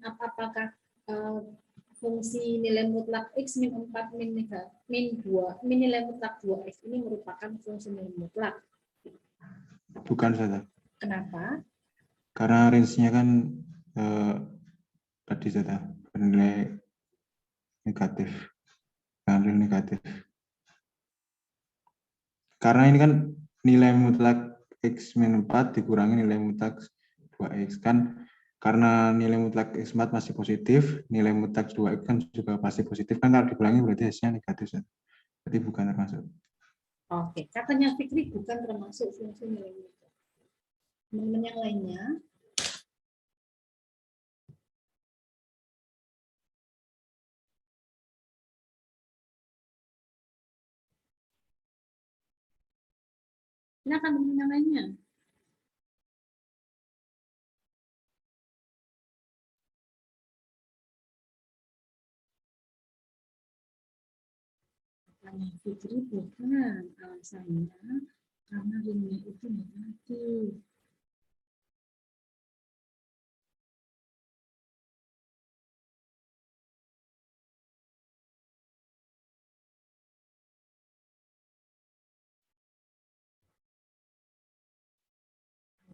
fungsi nilai mutlak X min 4 min 2 min nilai mutlak 2X ini merupakan fungsi nilai mutlak? Bukan saja. Kenapa? Karena range-nya kan tadi saja bernilai negatif, dengan real negatif. Karena ini kan nilai mutlak X min 4 dikurangi nilai mutlak 2X kan, karena nilai mutlak X4 masih positif, nilai mutlak 2X kan juga pasti positif kan, kalau dikurangi berarti hasilnya negatif. Berarti bukan termasuk. Oke, katanya Fikri bukan termasuk fungsi nilai mutlak. Teman-teman yang lainnya, silakan teman yang lainnya. Katanya Fikri bukan, alasannya karena ringnya itu negatif.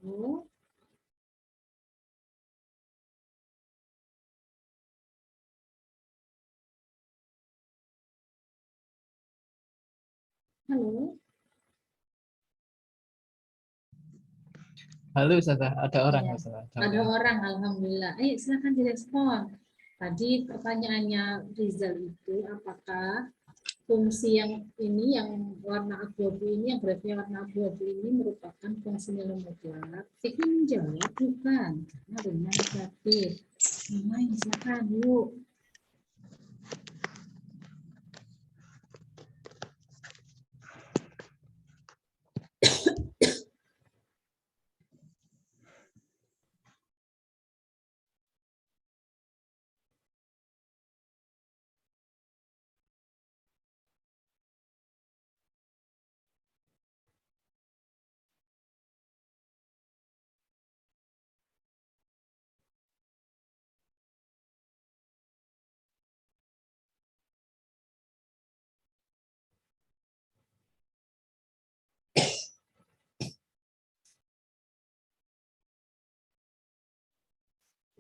Lalu, halo, Halo Ustazah, ada orang ya, Ustazah. ada orang, alhamdulillah. Silakan direspon. Tadi pertanyaannya Rizal itu apakah fungsi yang ini yang warna abu-abu ini, yang grafiknya warna abu-abu ini merupakan fungsi nilai mutlak? Fikri menjawab bukan, karena ringnya negatif. Yang lain silakan, yuk.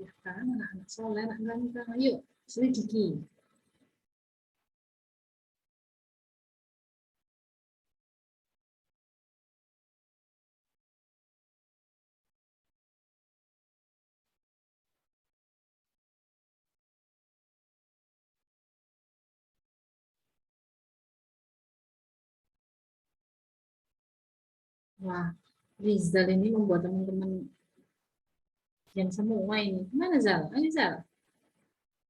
Silakan anak-anak soleh, anak ganteng, yuk selidiki. Wah, Rizal ini membuat teman-teman yang semua ini. Mana Zal? Ayo Zal.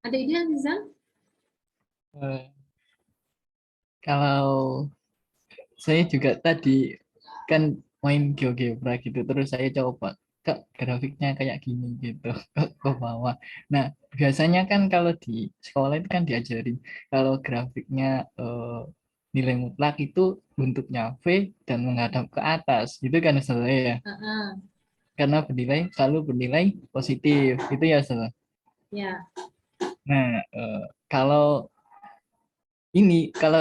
Ada ide Rizal? Eh, Kalau saya juga tadi kan main GeoGebra gitu, terus saya coba kok grafiknya kayak gini gitu ke bawah. Nah, biasanya kan kalau di sekolah itu kan diajarin kalau grafiknya nilai mutlak itu bentuknya V dan menghadap ke atas, gitu kan salah ya? Karena selalu bernilai positif, itu ya salah. Ya. Nah, kalau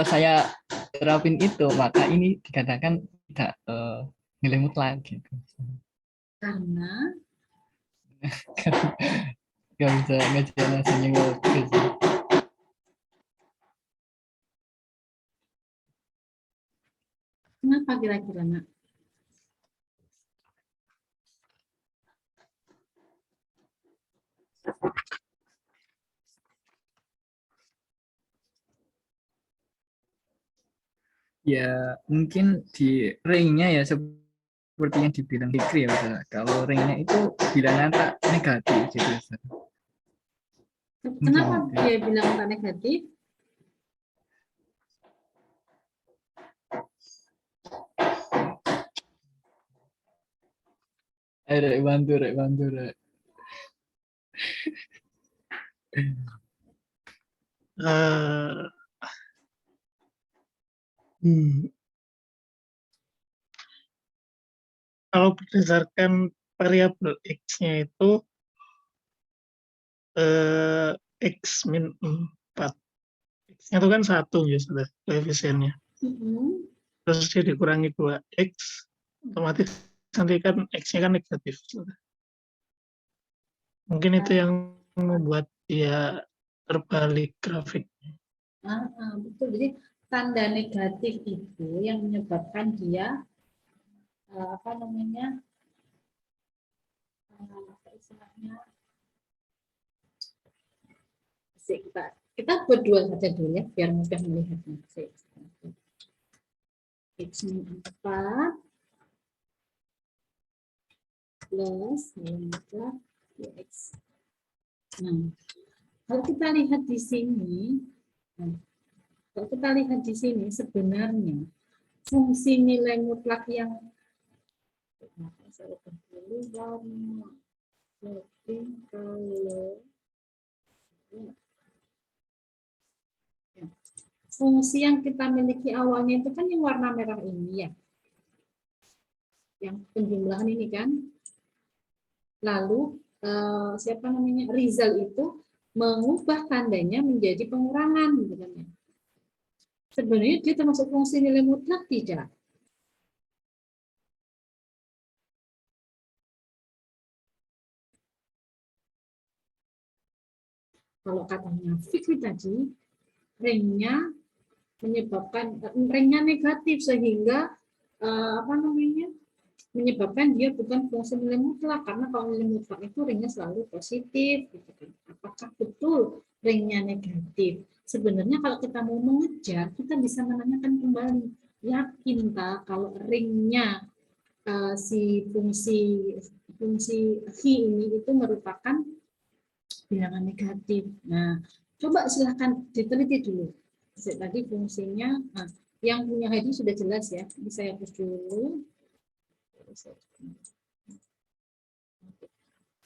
saya terapin itu, maka ini dikatakan tidak nilai mutlak gitu. Karena Gak bisa ngejar hasilnya bagus. kenapa kira-kira nak? Ya mungkin di ringnya ya seperti yang dibilang Fikri ya Ustaz. Kalau ringnya itu bilangan tak negatif gitu Ustaz. Kenapa dia bilang tak negatif? Rek bantu. Kalau berdasarkan variabel X-nya itu X min 4. X-nya itu kan 1 ya sudah koefisiennya. Terus dia dikurangi 2X, otomatis nanti kan X-nya kan negatif. Sudah. Mungkin itu yang membuat dia terbalik grafiknya. Betul. Jadi tanda negatif itu yang menyebabkan dia apa namanya? Apa istilahnya? Kita berdua saja dulu ya, biar mudah melihatnya. X-4 plus nilai X. Nah, kalau kita lihat di sini, sebenarnya fungsi nilai mutlak yang fungsi yang kita miliki awalnya itu kan yang warna merah ini ya, yang penjumlahan ini kan. Lalu siapa namanya, Rizal itu mengubah tandanya menjadi pengurangan gitu kan ya. Sebenarnya dia termasuk fungsi nilai mutlak tidak? Kalau katanya Fikri tadi, ringnya menyebabkan ringnya negatif sehingga apa namanya, menyebabkan dia bukan fungsi nilai mutlak, karena kalau nilai mutlak itu ringnya selalu positif gitu kan. Apakah betul ringnya negatif? Sebenarnya kalau kita mau mengejar, kita bisa menanyakan kembali, yakin tak kalau ringnya si fungsi hi ini itu merupakan bilangan negatif. Nah, coba silahkan diteliti dulu. Tadi fungsinya, yang punya Hadi sudah jelas ya. Ini saya hapus dulu.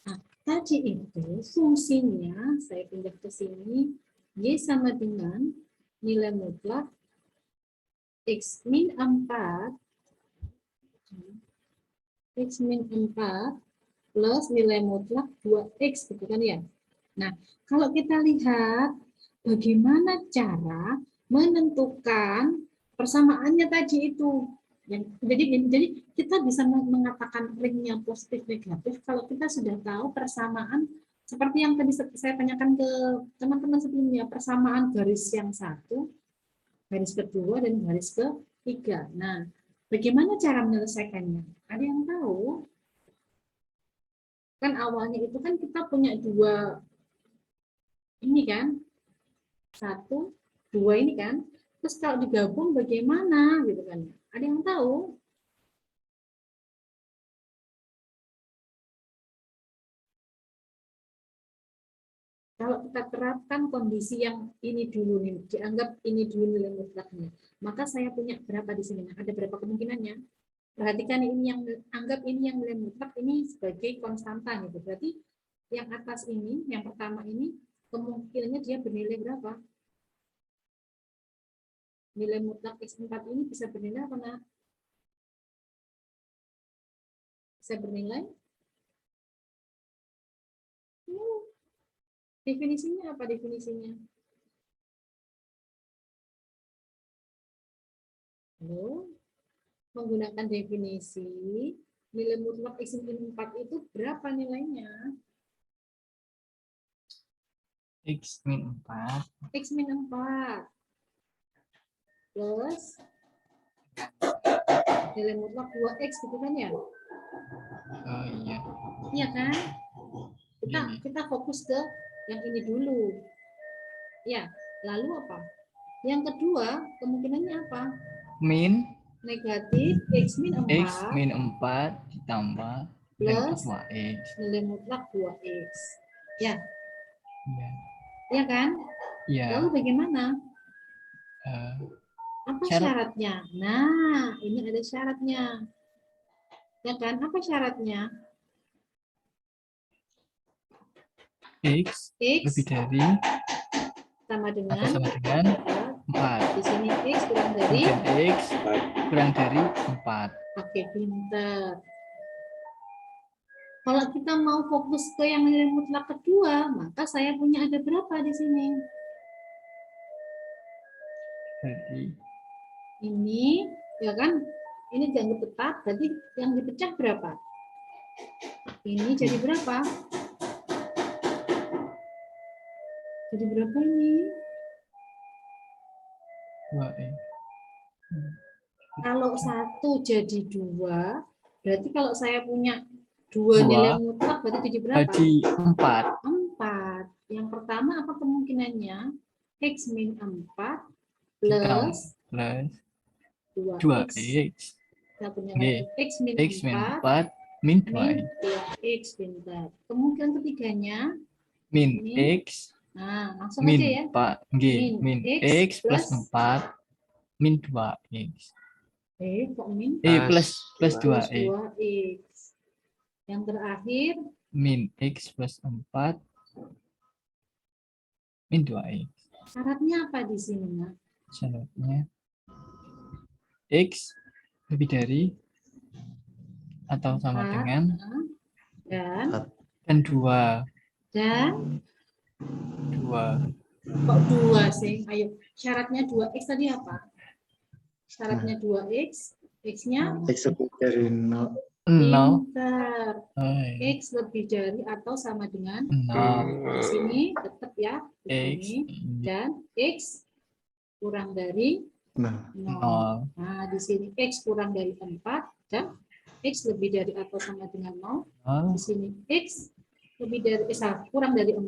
Nah, tadi itu fungsinya, saya pindah ke sini, Y sama dengan nilai mutlak X min 4 plus nilai mutlak 2X gitu kan ya. Nah, kalau kita lihat bagaimana cara menentukan persamaannya tadi itu. Jadi kita bisa mengatakan ringnya positif negatif kalau kita sudah tahu persamaan seperti yang tadi saya tanyakan ke teman-teman sebelumnya, persamaan garis yang satu, garis kedua, dan garis ketiga. Nah, bagaimana cara menyelesaikannya? Ada yang tahu? Kan awalnya itu kan kita punya dua ini kan, 1, 2 ini kan, terus kalau digabung bagaimana gitu kan? Ada yang tahu? Kalau kita terapkan kondisi yang ini dulu nih, dianggap ini dulu nilai mutlaknya, maka saya punya berapa di sini? Ada berapa kemungkinannya? Perhatikan ini yang anggap ini yang nilai mutlak ini sebagai konstanta gitu. Berarti yang atas ini, yang pertama ini kemungkinannya dia bernilai berapa? Nilai mutlak X4 ini bisa bernilai apa enggak? Bisa bernilai? Definisinya apa definisinya? Halo? Menggunakan definisi, nilai mutlak X4 itu berapa nilainya? X-4. X-4 plus nilai mutlak 2X gitu kan ya? Oh iya. Iya kan? Kita fokus ke yang ini dulu. Ya, lalu apa? Yang kedua, kemungkinannya apa? Min Negatif X min 4 ditambah plus 2X. nilai mutlak 2X. Ya. Iya. Iya kan? Iya. Lalu bagaimana? Apa Syarat. syaratnya? Nah, ini ada syaratnya. Ya kan? Apa syaratnya? X lebih dari sama dengan 4. Di sini X kurang dari X kurang dari 4. Oke, pinter. Kalau kita mau fokus ke yang nilai mutlak kedua, maka saya punya ada berapa di sini? Jadi ini, ya kan? Ini dianggap tetap, berarti yang dipecah berapa? Ini jadi berapa? Jadi berapa ini? 2X. Kalau 1 jadi 2, berarti kalau saya punya 2 Dua. nilai mutlak berarti jadi berapa? Jadi 4. 4. Yang pertama apa kemungkinannya? X min 4 plus Plus 2x. 2X. Kita punya Oke. lagi X min X min 4 4 min min 2X. 2x bentar. Kemungkinan ketiganya, Min Min. X nah langsung min aja ya. 4. Min X X plus plus 4 min 2X. Kok min? Plus Plus 2X. 2x. Yang terakhir, Min X plus 4 min 2X. syaratnya apa di sini, Nak? Syaratnya X lebih dari atau sama 4, dengan dan 2. dan 2. kok 2 sih? Ayo, syaratnya 2x tadi apa? Syaratnya 2x, x-nya X lebih dari 0. 0. pinter. X lebih dari atau sama dengan 0. di sini tetap ya, di X sini, dan x kurang dari Nah, 0. 0. Nah, di sini x kurang dari 4 dan x lebih dari atau sama dengan 0. Di sini x lebih dari kurang dari 4.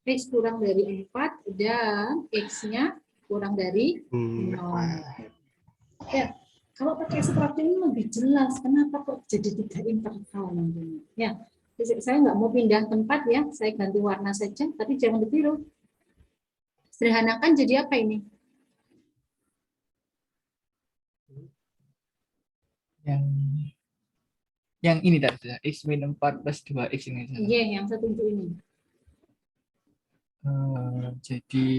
X kurang dari 4 dan x-nya kurang dari 0. Ya, kalau pakai seperti ini lebih jelas. Kenapa kok jadi 3 interval nantinya? Ya, saya nggak mau pindah tempat ya. Saya ganti warna saja, tapi jangan ditiru. Sederhanakan jadi apa ini? Yang ini tadi, X min 4 plus 2X ini. Iya, yang setuju ini. Jadi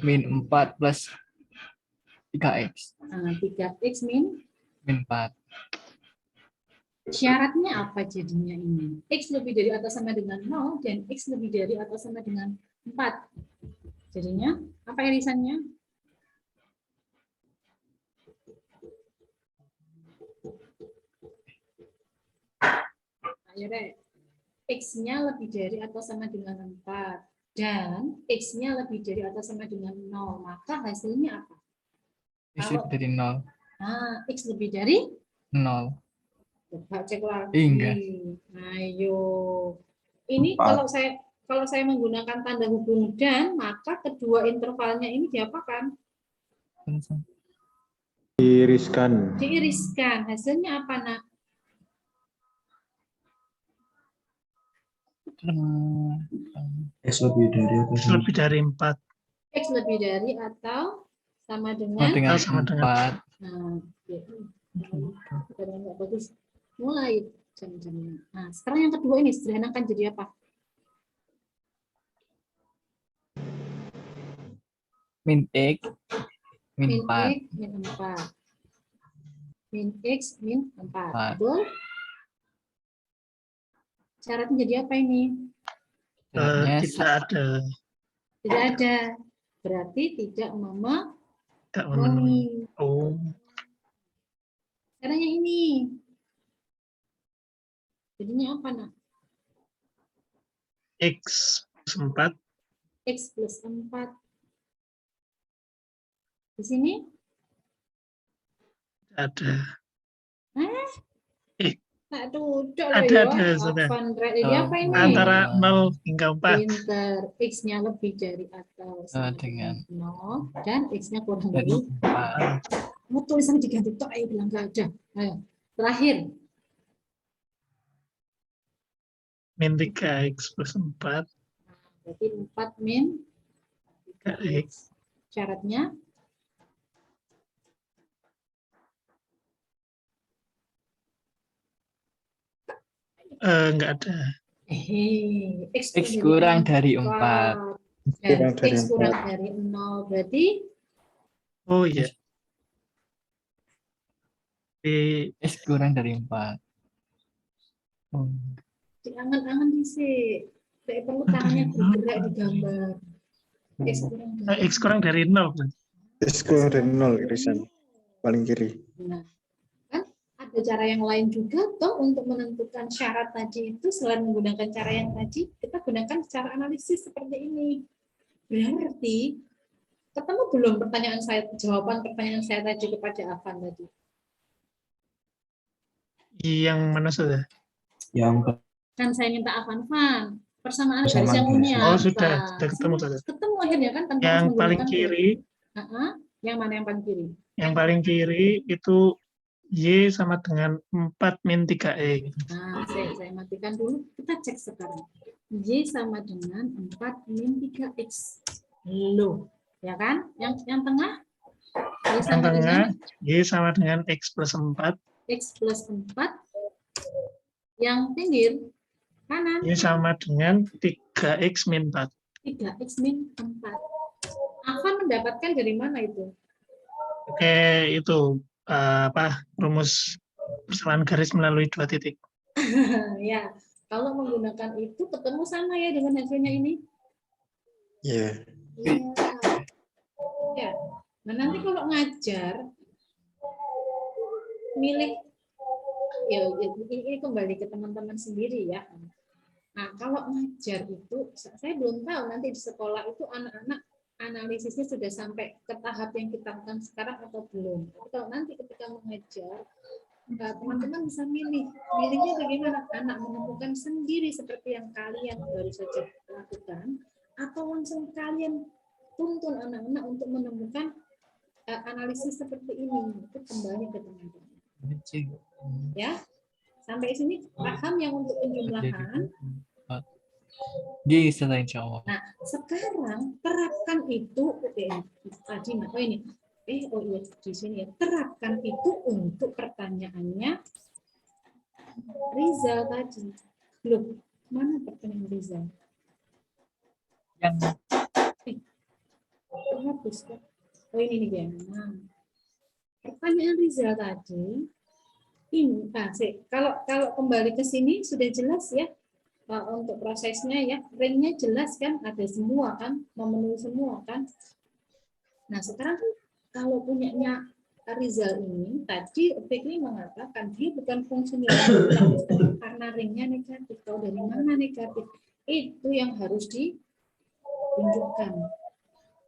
min 4 plus 3X. Nah, 3x min 4. syaratnya apa jadinya ini? X lebih dari atau sama dengan 0 dan X lebih dari atau sama dengan 4. Jadinya apa irisannya? Ayo deh. X-nya lebih dari atau sama dengan 4 dan X-nya lebih dari atau sama dengan 0. Maka hasilnya apa? X lebih dari 0. X lebih dari 0. coba cek lagi. Enggak. Ayo. Ini kalau saya menggunakan tanda hubung dan, maka kedua intervalnya ini diapakan? diiriskan. Diiriskan. Hasilnya apa, Nak? X lebih dari atau X lebih dari 4. X lebih dari atau sama dengan? Sama dengan 4. Nah, nggak bagus. Mulai jam-jamnya. Nah, sekarang yang kedua ini sederhanakan jadi apa? Min X min 4. X min 4. Min X min 4. 4. Betul? Syaratnya jadi apa ini? Tidak ada. Tidak ada. Berarti tidak Tidak memenuhi. memenuhi. Oh, Sekarang yang ini. Jadinya apa, Nak? X plus 4. X plus 4. Di sini? Ada. Tak duduk Ada, ya. sudah. Jadi apa ini? Antara 0 hingga 4. Pinter. X-nya lebih dari atau sama dengan 0 dan X-nya kurang dari 4. Mau tulisan diganti tok, ayo bilang nggak ada. Ayo. Terakhir. Min 3X plus 4. Berarti 4 min 3X. Syaratnya? Enggak ada. X kurang dari 4. Dan X kurang dari 0. Berarti? Oh iya. X kurang dari 4. Diangan-angan sih. Tidak perlu tangannya bergerak di gambar. X kurang dari X kurang dari 0. X kurang dari 0 irisan. paling kiri. Nah, kan ada cara yang lain juga toh untuk menentukan syarat tadi itu selain menggunakan cara yang tadi, kita gunakan cara analisis seperti ini. Berarti ketemu belum jawaban pertanyaan saya tadi kepada Afan tadi? Yang mana sudah? Yang Kan saya minta Afan, persamaan garis Persamaan yang garis. kuning. Oh, sudah ketemu sudah. Ketemu akhirnya kan tanpa Yang harus paling menggunakan kiri, Yang mana yang paling kiri? yang paling kiri itu Y sama dengan 4 min 3E. Nah, saya matikan dulu. Kita cek sekarang. Y sama dengan 4 min 3X. Loh, ya kan? Yang tengah? Y Yang sama tengah, dengan Y sama dengan X plus 4. X plus 4. Yang pinggir? Kanan? Y sama dengan 3X min 4. 3X min 4. Afan mendapatkan dari mana itu? Oke, itu rumus persamaan garis melalui 2 titik. Ya, kalau menggunakan itu ketemu sama ya dengan hasilnya ini? Iya. Iya. Ya. Nah, nanti kalau ngajar milih ya ini kembali ke teman-teman sendiri ya. Nah, kalau ngajar itu saya belum tahu nanti di sekolah itu anak-anak analisisnya sudah sampai ke tahap yang kita lakukan sekarang atau belum. Tapi kalau nanti ketika mengajar, teman-teman bisa milihnya bagaimana? Anak menemukan sendiri seperti yang kalian baru saja lakukan, atau langsung kalian tuntun anak-anak untuk menemukan analisis seperti ini. Itu kembali ke teman-teman. Ya, sampai sini paham yang untuk penjumlahan. Bisa insya Allah. Nah, sekarang terapkan itu tadi ini. Di sini ya. Terapkan itu untuk pertanyaannya Rizal tadi. Loh, mana pertanyaan Rizal? Yang Hapus kan? Oh ini dia. Nah, pertanyaan Rizal tadi ini. Kalau kembali ke sini sudah jelas ya. Untuk prosesnya ya, ringnya jelas kan, ada semua kan, memenuhi semua kan. Nah sekarang kalau punyanya Rizal ini, tadi Fikri mengatakan dia bukan fungsi nilai karena ringnya negatif. Kalau dari mana negatif? Itu yang harus ditunjukkan.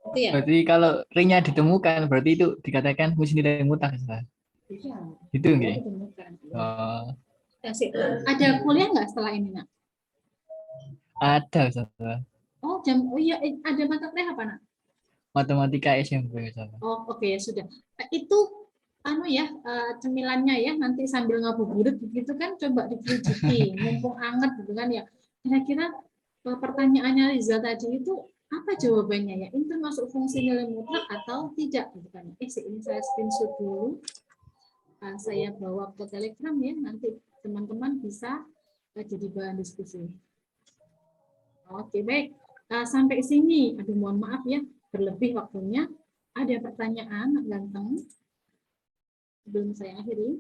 Itu ya? berarti kalau ringnya ditemukan, berarti itu dikatakan fungsi nilai mutlak. Iya. Itu enggak? Ditemukan. Oh, Ada kuliah nggak setelah ini, Nak? ada Ustazah. Oh iya, ada mata kuliah apa, Nak? Matematika SMP Ustazah. Oh oke, ya sudah. Itu cemilannya ya, nanti sambil ngabuburit begitu kan, coba diselidiki, mumpung anget gitu kan ya. Kira-kira pertanyaannya Riza tadi itu apa jawabannya ya? Itu masuk fungsi nilai mutlak atau tidak gitu kan? Ini saya screenshot dulu. Saya bawa ke Telegram ya, nanti teman-teman bisa jadi bahan diskusi. Oke, baik. Sampai sini, aduh mohon maaf ya, berlebih waktunya. Ada pertanyaan, Ganteng? Sebelum saya akhiri.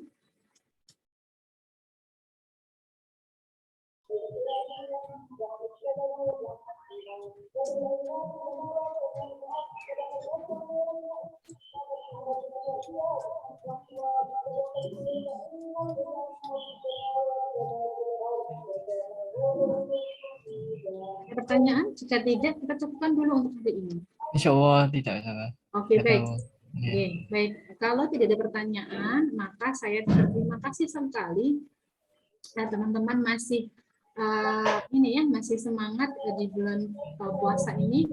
Pertanyaan? Jika tidak, kita cukupkan dulu untuk hari ini. Insya Allah tidak Ustazah. Oke, baik. Ya. Oke, baik. Kalau tidak ada pertanyaan, maka saya berterima kasih sekali. Teman-teman masih masih semangat di bulan puasa ini.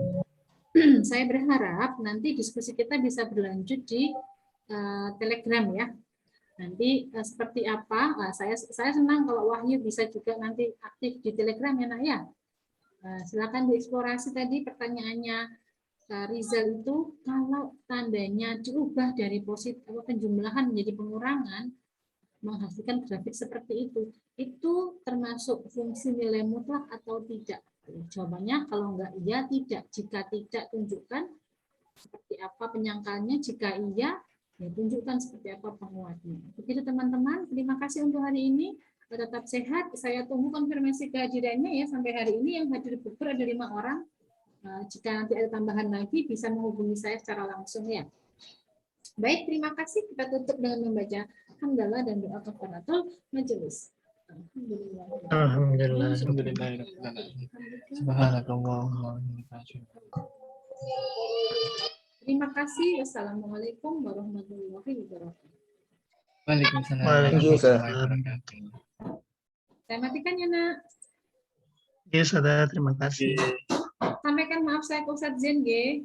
Saya berharap nanti diskusi kita bisa berlanjut di Telegram ya. Nanti seperti apa? Saya senang kalau Wahyu bisa juga nanti aktif di Telegram ya, Nak ya. Silakan dieksplorasi tadi pertanyaannya Rizal itu, kalau tandanya diubah dari positif atau penjumlahan menjadi pengurangan, menghasilkan grafik seperti itu termasuk fungsi nilai mutlak atau tidak? Jawabannya kalau enggak iya, tidak. Jika tidak, tunjukkan seperti apa penyangkalnya. Jika iya, ya tunjukkan seperti apa penguatnya. Begitu teman-teman, terima kasih untuk hari ini. Tetap sehat. Saya tunggu konfirmasi kehadirannya ya. Sampai hari ini yang hadir bukber ada 5 orang. Jika nanti ada tambahan lagi, bisa menghubungi saya secara langsung ya. Baik, terima kasih. Kita tutup dengan membaca hamdalah dan doa kafaratul majelis. Alhamdulillah. Subhanakallahumma. Terima kasih. Wassalamualaikum warahmatullahi wabarakatuh. Waalaikumsalam Waalaikumsalam. warahmatullahi wabarakatuh. Saya matikan ya, Nak. Ya, Saudara, terima kasih. Sampaikan maaf saya ke Ustadz Zen, G.